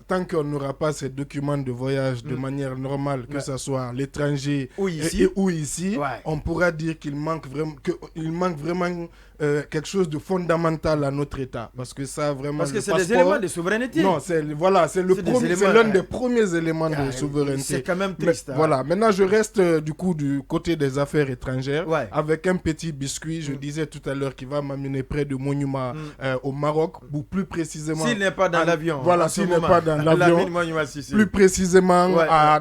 tant qu'on n'aura pas ces documents de voyage de manière normale, que ce soit à l'étranger ou ici, on pourra dire qu'il manque vraiment quelque chose de fondamental à notre État. Parce que ça, vraiment. Parce que c'est des éléments de souveraineté. Non, c'est l'un des premiers éléments de souveraineté. C'est quand même triste. Voilà, maintenant je reste du côté des affaires étrangères avec un petit biscuit. Je disais tout à l'heure qu'il va m'amener près de Monument au Maroc, ou plus précisément. S'il n'est pas dans l'avion. Voilà, s'il n'est pas dans l'avion. Plus précisément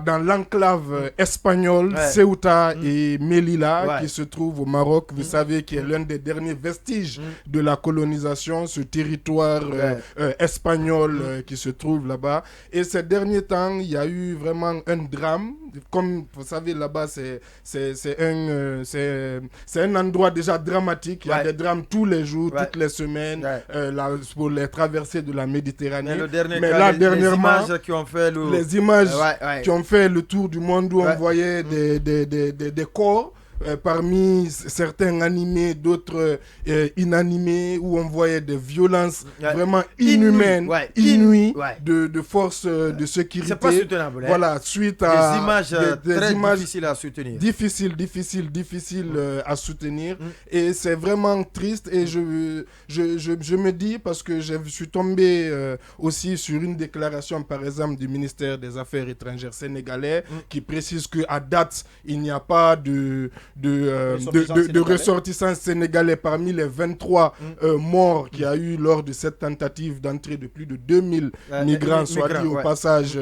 dans l'enclave espagnole, Ceuta et Melilla, qui se trouve au Maroc. Vous savez, qui est l'un des derniers vestiges de la colonisation, ce territoire espagnol qui se trouve là-bas. Et ces derniers temps, il y a eu vraiment un drame. Comme vous savez, là-bas, c'est un endroit déjà dramatique. Il y a des drames tous les jours, toutes les semaines, pour les traversées de la Méditerranée. Mais là, dernièrement, les images qui ont fait le tour du monde, où on voyait des corps parmi certains animés, d'autres inanimés, où on voyait des violences vraiment inhumaines, inouïes de forces de sécurité. C'est pas soutenable. Voilà, suite à des images très difficiles à soutenir. Difficiles à soutenir. Et c'est vraiment triste. Et je me dis, parce que je suis tombé aussi sur une déclaration, par exemple, du ministère des Affaires étrangères sénégalais, qui précise qu'à date, il n'y a pas de ressortissants sénégalais parmi les 23 morts qu'il y a eu lors de cette tentative d'entrée de plus de 2000 migrants, soit dit au passage,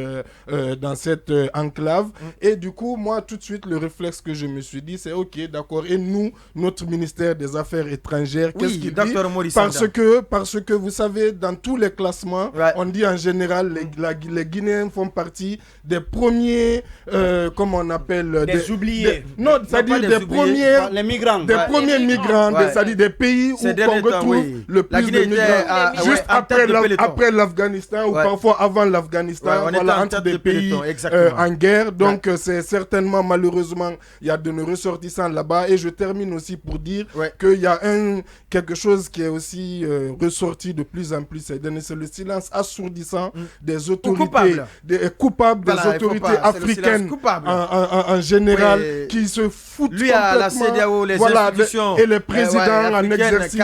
dans cette enclave. Et du coup, moi, tout de suite, le réflexe que je me suis dit, c'est OK, d'accord. Et nous, notre ministère des Affaires étrangères, qu'est-ce qu'il dit? Parce que vous savez, dans tous les classements, on dit en général, les Guinéens font partie des premiers, comment on appelle, des oubliés. Non, c'est-à-dire des premiers migrants, c'est-à-dire des pays où on retrouve le plus de migrants, juste après l'Afghanistan, ou parfois avant l'Afghanistan, entre des pays en guerre. Donc c'est certainement, malheureusement, il y a de nos ressortissants là-bas. Et je termine aussi pour dire qu'il y a quelque chose qui est aussi ressorti de plus en plus, c'est le silence assourdissant des autorités coupables, des autorités africaines en général, qui se foutent lui à la CEDEAO, les institutions et les présidents en exercice,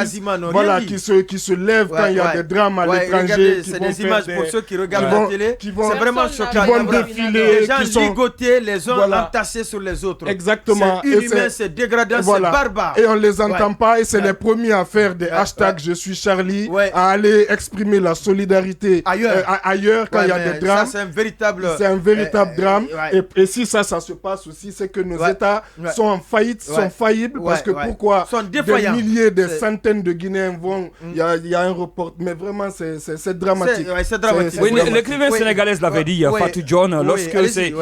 qui se lèvent quand il y a des drames à l'étranger. C'est des images pour ceux qui regardent la télé. C'est vraiment choquant. Qui vont défiler, les gens ligotés, les uns entassés sur les autres. Exactement. C'est inhumain, c'est dégradant, c'est barbare. Et on les entend pas, et c'est les premiers à faire des hashtags Je suis Charlie, à aller exprimer la solidarité ailleurs quand il y a des drames. Ça, c'est un véritable drame. Et si ça se passe aussi, c'est que nos États sont en faillite, sont faillibles, parce que pourquoi des milliers, des centaines de Guinéens vont, il y a un report, mais vraiment c'est dramatique. C'est dramatique. Oui, l'écrivain sénégalaise l'avait dit, Fatou John, lorsque c'est,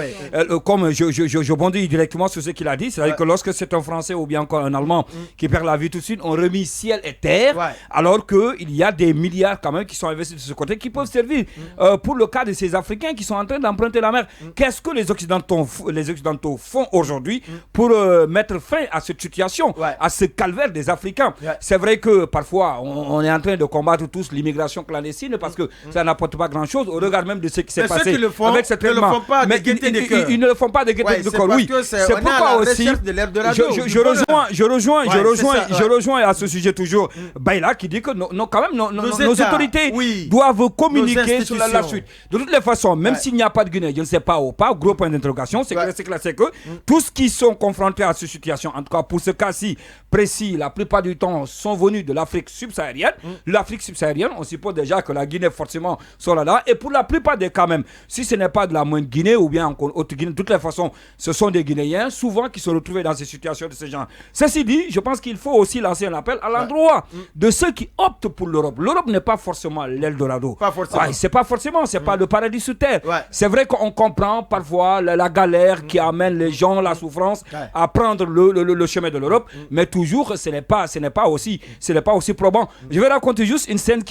comme je bondis directement sur ce qu'il a dit, c'est-à-dire que lorsque c'est un Français ou bien encore un Allemand qui perd la vie tout de suite, on remet ciel et terre, alors qu'il y a des milliards quand même qui sont investis de ce côté, qui peuvent servir pour le cas de ces Africains qui sont en train d'emprunter la mer. Qu'est-ce que les Occidentaux font aujourd'hui pour mettre fin à cette situation, à ce calvaire des Africains? C'est vrai que parfois on est en train de combattre tous l'immigration clandestine parce que ça n'apporte pas grand-chose au regard même de ce qui s'est passé avec cette ne le font pas de gaieté de cœur. Ils ne le font pas de gaieté de cœur. Oui, c'est pourquoi aussi je rejoins à ce sujet toujours Baïla qui dit que quand même nos autorités doivent communiquer sur la suite. De toutes les façons, même s'il n'y a pas de Guinée, je ne sais pas ou pas, gros point d'interrogation, c'est que tous qui sont confrontés à cette situation, en tout cas pour ce cas-ci précis, la plupart du temps sont venus de l'Afrique subsaharienne. L'Afrique subsaharienne, on suppose déjà que la Guinée forcément sont là. Et pour la plupart des cas même, si ce n'est pas de la moindre Guinée ou bien encore autre Guinée, de toutes les façons, ce sont des Guinéens souvent qui se retrouvent dans ces situations de ce genre. Ceci dit, je pense qu'il faut aussi lancer un appel à l'endroit de ceux qui optent pour l'Europe. L'Europe n'est pas forcément l'Eldorado. C'est pas forcément, c'est pas le paradis sous terre. C'est vrai qu'on comprend parfois la galère qui amène les gens, la souffrance, à prendre prendre le chemin de l'Europe, mais toujours ce n'est pas aussi probant. Je vais raconter juste une scène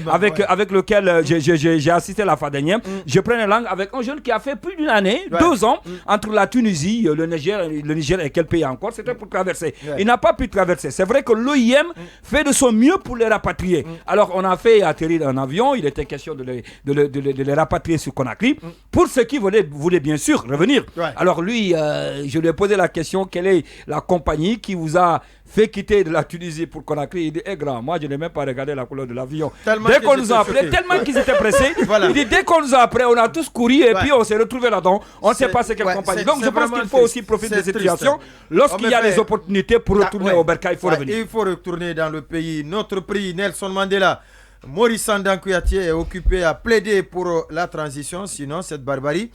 avec lequel j'ai assisté la fois dernière. Je prends une langue avec un jeune qui a fait plus d'une année, 2 ans, entre la Tunisie, le Niger et quel pays encore, c'était pour traverser. Il n'a pas pu traverser. C'est vrai que l'OIM fait de son mieux pour les rapatrier. Alors on a fait atterrir un avion, il était question de les rapatrier sur Conakry, pour ceux qui voulaient bien sûr revenir. Alors lui, je lui ai posé la question, quelle est la compagnie qui vous a fait quitter de la Tunisie pour Conakry? Il dit, grand, moi je n'ai même pas regardé la couleur de l'avion. Dès qu'on nous a appelés, tellement qu'ils étaient pressés, il dit, dès qu'on nous a appelés, on a tous couru et puis on s'est retrouvés là-dedans. On ne sait pas c'est quelle compagnie. Donc je pense qu'il faut aussi profiter de cette situation. Lorsqu'il y a des opportunités pour retourner au Bercail, il faut revenir. Il faut retourner dans le pays. Notre prix, Nelson Mandela, Maurice Sandan Kouyaté est occupé à plaider pour la transition, sinon cette barbarie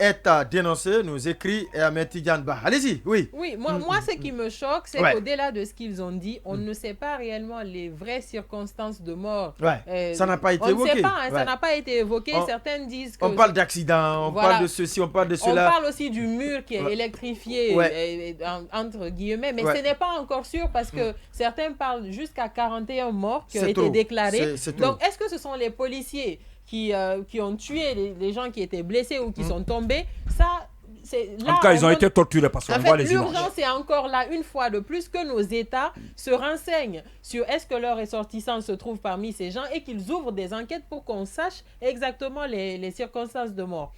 est à dénoncer, nous écrit Ahmed Tidiane Bah. Allez-y, oui. Oui, moi ce qui me choque, c'est qu'au-delà de ce qu'ils ont dit, on ne sait pas réellement les vraies circonstances de mort. Ça n'a pas été évoqué. On ne sait pas, ça n'a pas été évoqué. Certains disent que... On parle d'accident, on parle de ceci, on parle de cela. On parle aussi du mur qui est électrifié, entre guillemets, mais ce n'est pas encore sûr parce que certains parlent jusqu'à 41 morts qui ont été déclarés. Donc, est-ce que ce sont les policiers qui ont tué les gens qui étaient blessés ou qui sont tombés? Ça, en tout cas, ils ont été torturés parce qu'on voit les images. L'urgence est encore là, une fois de plus, que nos États se renseignent sur est-ce que leurs ressortissants se trouvent parmi ces gens et qu'ils ouvrent des enquêtes pour qu'on sache exactement les circonstances de mort.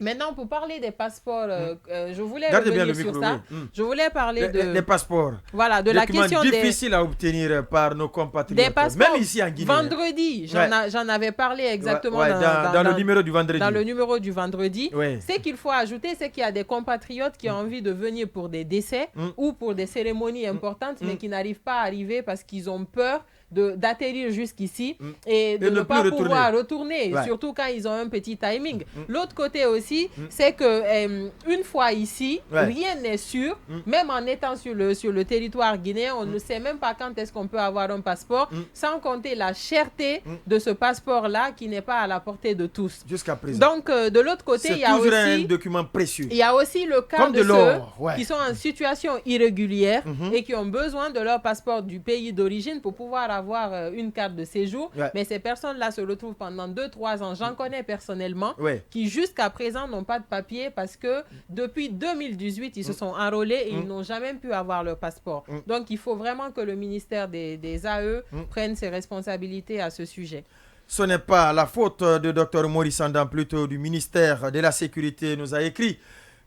Maintenant, pour parler des passeports, je voulais revenir sur ça. Je voulais parler des passeports. Voilà, de la question des... difficile à obtenir par nos compatriotes. Des passeports. Même ici en Guinée. Vendredi, j'en avais parlé exactement dans le numéro du vendredi. Dans le numéro du vendredi. Ce qu'il faut ajouter, c'est qu'il y a des compatriotes qui ont envie de venir pour des décès ou pour des cérémonies importantes, mais qui n'arrivent pas à arriver parce qu'ils ont peur d'atterrir jusqu'ici et de ne pas pouvoir retourner, surtout quand ils ont un petit timing. L'autre côté aussi, c'est que une fois ici, rien n'est sûr, même en étant sur le territoire guinéen, on ne sait même pas quand est-ce qu'on peut avoir un passeport, sans compter la cherté de ce passeport-là qui n'est pas à la portée de tous. Jusqu'à présent. Donc, de l'autre côté, il y a aussi un document précieux. Il y a aussi le cas de ceux qui sont en situation irrégulière et qui ont besoin de leur passeport du pays d'origine pour pouvoir avoir une carte de séjour, mais ces personnes-là se retrouvent pendant 2-3 ans. J'en connais personnellement qui jusqu'à présent n'ont pas de papier parce que depuis 2018, ils se sont enrôlés et ils n'ont jamais pu avoir leur passeport. Donc, il faut vraiment que le ministère des AE prenne ses responsabilités à ce sujet. Ce n'est pas la faute de Dr Maurice Sandan, plutôt du ministère de la Sécurité, nous a écrit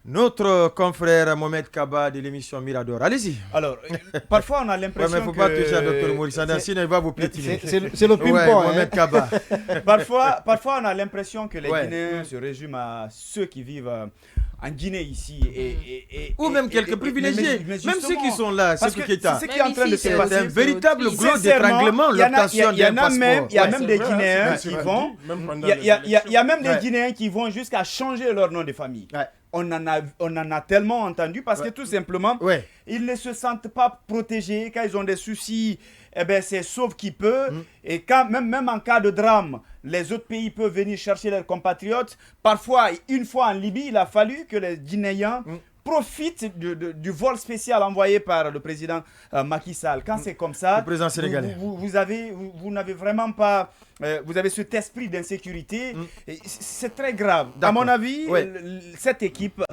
notre confrère Mohamed Kaba de l'émission Mirador. Allez-y. Alors, parfois on a l'impression mais il ne faut pas toucher à Dr Maurice Sandan, sinon il va vous piétiner. C'est le ping-pong. Mohamed Kaba. Parfois on a l'impression que les Guinéens se résument à ceux qui vivent en Guinée ici. Ou même quelques privilégiés. Même ceux qui sont là, c'est ce qui est en train de se passer. C'est un véritable gros d'étranglement, l'obtention d'un passeport. Il y a même des Guinéens qui vont... Il y a même des Guinéens qui vont jusqu'à changer leur nom de famille. On en a tellement entendu parce que tout simplement, ils ne se sentent pas protégés. Quand ils ont des soucis, c'est sauf qui peut. Et quand, même en cas de drame, les autres pays peuvent venir chercher leurs compatriotes. Parfois, une fois en Libye, il a fallu que les Guinéens profitent du vol spécial envoyé par le président Macky Sall. Quand c'est comme ça, le président sénégalais. Vous n'avez vraiment pas... vous avez cet esprit d'insécurité. C'est très grave. À mon avis, cette équipe...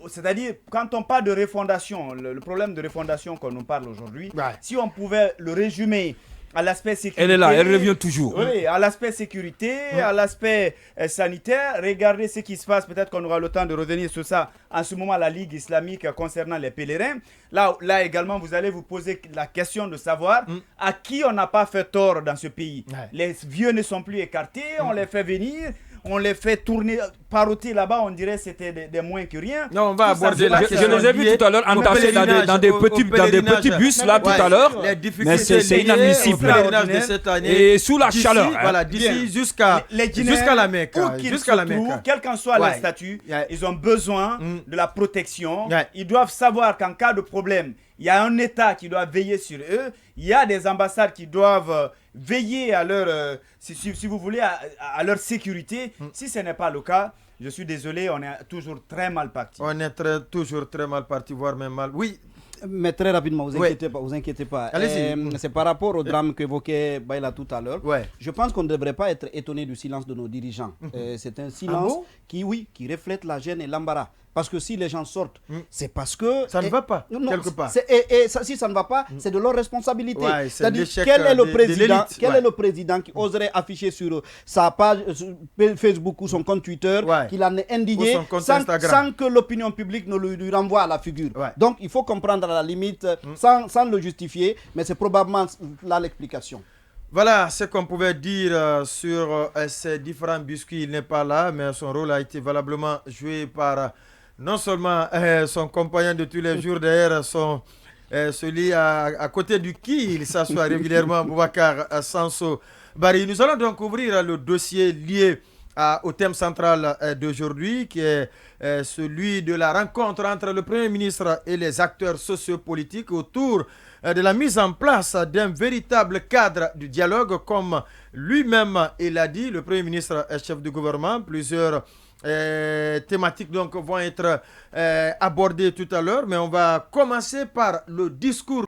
c'est-à-dire, quand on parle de refondation, le problème de refondation qu'on nous parle aujourd'hui, si on pouvait le résumer à l'aspect sécurité... Elle est là, elle revient toujours. Oui, à l'aspect sécurité, à l'aspect sanitaire. Regardez ce qui se passe, peut-être qu'on aura le temps de revenir sur ça. En ce moment, la Ligue islamique concernant les pèlerins. Là également, vous allez vous poser la question de savoir à qui on n'a pas fait tort dans ce pays. Les vieux ne sont plus écartés, on les fait venir... On les fait tourner, paroter là-bas, on dirait que c'était des moins que rien. Non, on va aborder la question. Je les ai vus tout à l'heure entasser dans des petits bus là tout à l'heure. Mais c'est inadmissible. Et sous la chaleur. Voilà, d'ici jusqu'à la Mecque. Quel qu'en soit leur statut, ils ont besoin de la protection. Ils doivent savoir qu'en cas de problème, il y a un État qui doit veiller sur eux. Il y a des ambassades qui doivent veiller à leur, si vous voulez, à leur sécurité. Si ce n'est pas le cas, je suis désolé, on est toujours très mal parti. On est toujours très mal parti, voire même mal. Oui. Mais très rapidement, vous inquiétez pas. C'est par rapport au drame qu'évoquait Baïla tout à l'heure. Je pense qu'on ne devrait pas être étonné du silence de nos dirigeants. C'est un silence qui reflète la gêne et l'embarras. Parce que si les gens sortent, c'est parce que... Ça ne va pas, quelque part. Si ça ne va pas, c'est de leur responsabilité. C'est-à-dire, quel est le président qui oserait afficher sur sa page Facebook ou son compte Twitter qu'il en est indigné sans que l'opinion publique ne lui renvoie à la figure. Donc, il faut comprendre à la limite, sans le justifier, mais c'est probablement là l'explication. Voilà ce qu'on pouvait dire sur ces différents biscuits. Il n'est pas là, mais son rôle a été valablement joué par non seulement son compagnon de tous les jours, d'ailleurs, celui à côté du qui il s'assoit régulièrement, Boubacar Sanso Bari. Nous allons donc ouvrir le dossier lié au thème central d'aujourd'hui, qui est celui de la rencontre entre le Premier ministre et les acteurs sociopolitiques autour de la mise en place d'un véritable cadre du dialogue, comme lui-même il a dit, le Premier ministre est chef du gouvernement. Plusieurs thématiques donc vont être abordées tout à l'heure, mais on va commencer par le discours